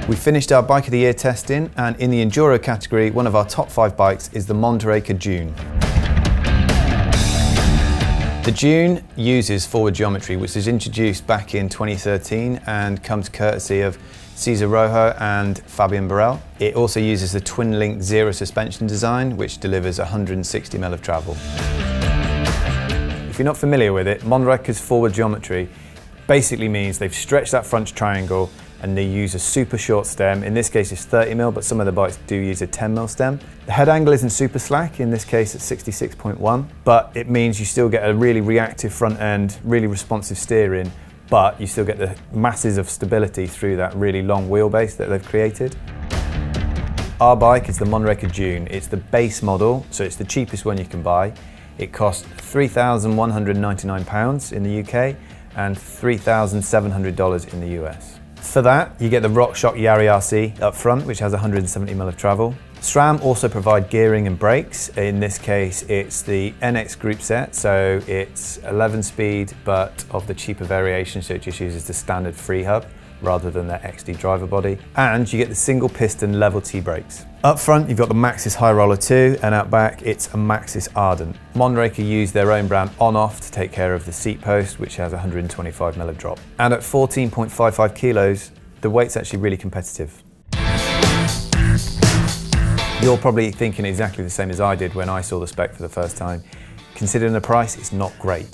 We finished our Bike of the Year testing, and in the Enduro category, one of our top 5 bikes is the Mondraker Dune. The Dune uses forward geometry, which was introduced back in 2013 and comes courtesy of Cesar Rojo and Fabian Burrell. It also uses the twin-link zero suspension design, which delivers 160 mm of travel. If you're not familiar with it, Mondraker's forward geometry basically means they've stretched that front triangle and they use a super short stem. In this case it's 30 mm, but some of the bikes do use a 10 mm stem. The head angle isn't super slack, in this case it's 66.1, but it means you still get a really reactive front end, really responsive steering, but you still get the masses of stability through that really long wheelbase that they've created. Our bike is the Mondraker Dune. It's the base model, so it's the cheapest one you can buy. It costs £3,199 in the UK and $3,700 in the US. For that, you get the RockShox Yari RC up front, which has 170 mm of travel. SRAM also provide gearing and brakes. In this case, it's the NX group set, so it's 11 speed, but of the cheaper variation, so it just uses the standard free hub rather than their XD driver body. And you get the single piston level T brakes. Up front, you've got the Maxxis High Roller 2, and out back, it's a Maxxis Ardent. Mondraker use their own brand on-off to take care of the seat post, which has 125 mm of drop. And at 14.55 kilos, the weight's actually really competitive. You're probably thinking exactly the same as I did when I saw the spec for the first time. Considering the price, it's not great.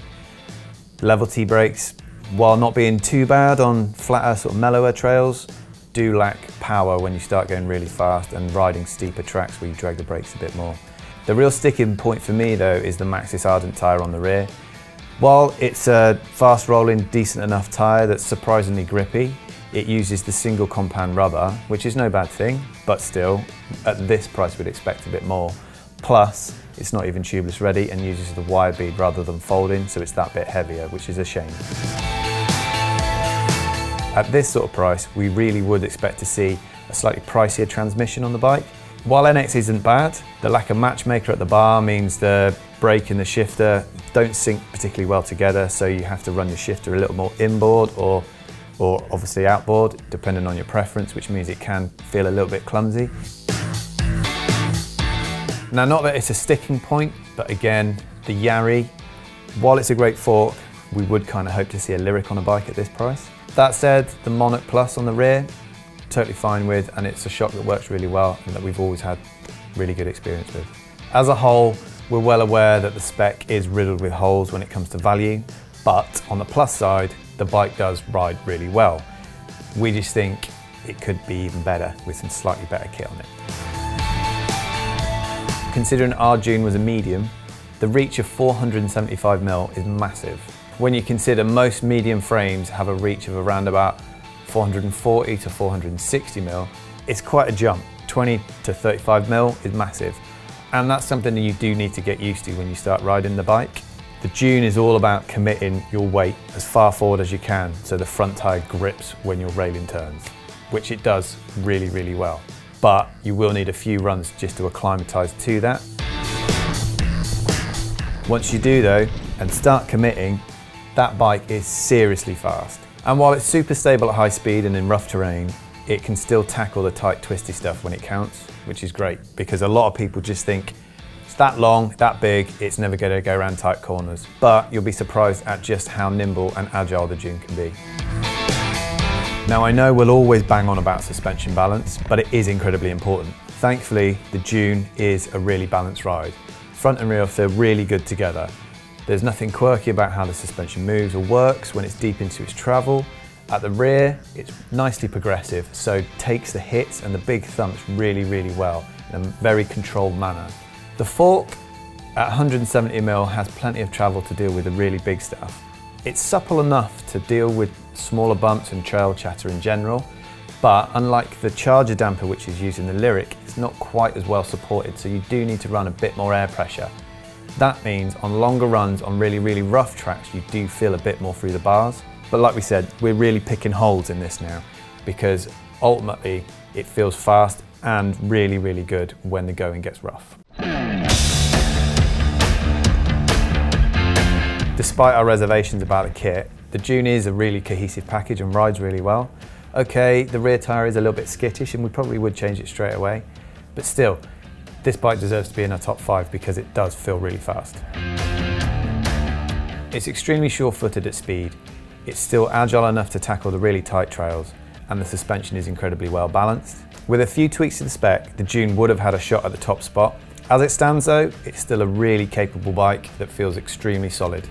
Level T brakes, while not being too bad on flatter, sort of mellower trails, do lack power when you start going really fast and riding steeper tracks where you drag the brakes a bit more. The real sticking point for me though is the Maxxis Ardent tyre on the rear. While it's a fast rolling, decent enough tyre that's surprisingly grippy, it uses the single compound rubber, which is no bad thing, but still, at this price we'd expect a bit more. Plus, it's not even tubeless ready and uses the wire bead rather than folding, so it's that bit heavier, which is a shame. At this sort of price, we really would expect to see a slightly pricier transmission on the bike. While NX isn't bad, the lack of matchmaker at the bar means the brake and the shifter don't sync particularly well together, so you have to run your shifter a little more inboard or obviously outboard, depending on your preference, which means it can feel a little bit clumsy. Now, not that it's a sticking point, but again, the Yari, while it's a great fork, we would kind of hope to see a Lyric on a bike at this price. That said, the Monarch Plus on the rear, totally fine with, and it's a shock that works really well and that we've always had really good experience with. As a whole, we're well aware that the spec is riddled with holes when it comes to value, but on the plus side, the bike does ride really well. We just think it could be even better with some slightly better kit on it. Considering our Dune was a medium, the reach of 475 mm is massive. When you consider most medium frames have a reach of around about 440 to 460 mm, it's quite a jump. 20 to 35 mm is massive. And that's something that you do need to get used to when you start riding the bike. The Dune is all about committing your weight as far forward as you can so the front tyre grips when your railing turns, which it does really, really well. But you will need a few runs just to acclimatise to that. Once you do though, and start committing, that bike is seriously fast. And while it's super stable at high speed and in rough terrain, it can still tackle the tight, twisty stuff when it counts, which is great because a lot of people just think it's that long, that big, it's never going to go around tight corners. But you'll be surprised at just how nimble and agile the Dune can be. Now I know we'll always bang on about suspension balance, but it is incredibly important. Thankfully, the Dune is a really balanced ride. Front and rear feel really good together. There's nothing quirky about how the suspension moves or works when it's deep into its travel. At the rear, it's nicely progressive, so takes the hits and the big thumps really, really well in a very controlled manner. The fork at 170 mm has plenty of travel to deal with the really big stuff. It's supple enough to deal with smaller bumps and trail chatter in general, but unlike the charger damper which is used in the Lyric, it's not quite as well supported, so you do need to run a bit more air pressure. That means on longer runs on really, really rough tracks, you do feel a bit more through the bars. But like we said, we're really picking holes in this now because ultimately it feels fast and really, really good when the going gets rough. Despite our reservations about the kit, the Dune is a really cohesive package and rides really well. Okay, the rear tyre is a little bit skittish and we probably would change it straight away, but still, this bike deserves to be in our top 5 because it does feel really fast. It's extremely sure-footed at speed, it's still agile enough to tackle the really tight trails, and the suspension is incredibly well balanced. With a few tweaks to the spec, the Dune would have had a shot at the top spot. As it stands though, it's still a really capable bike that feels extremely solid.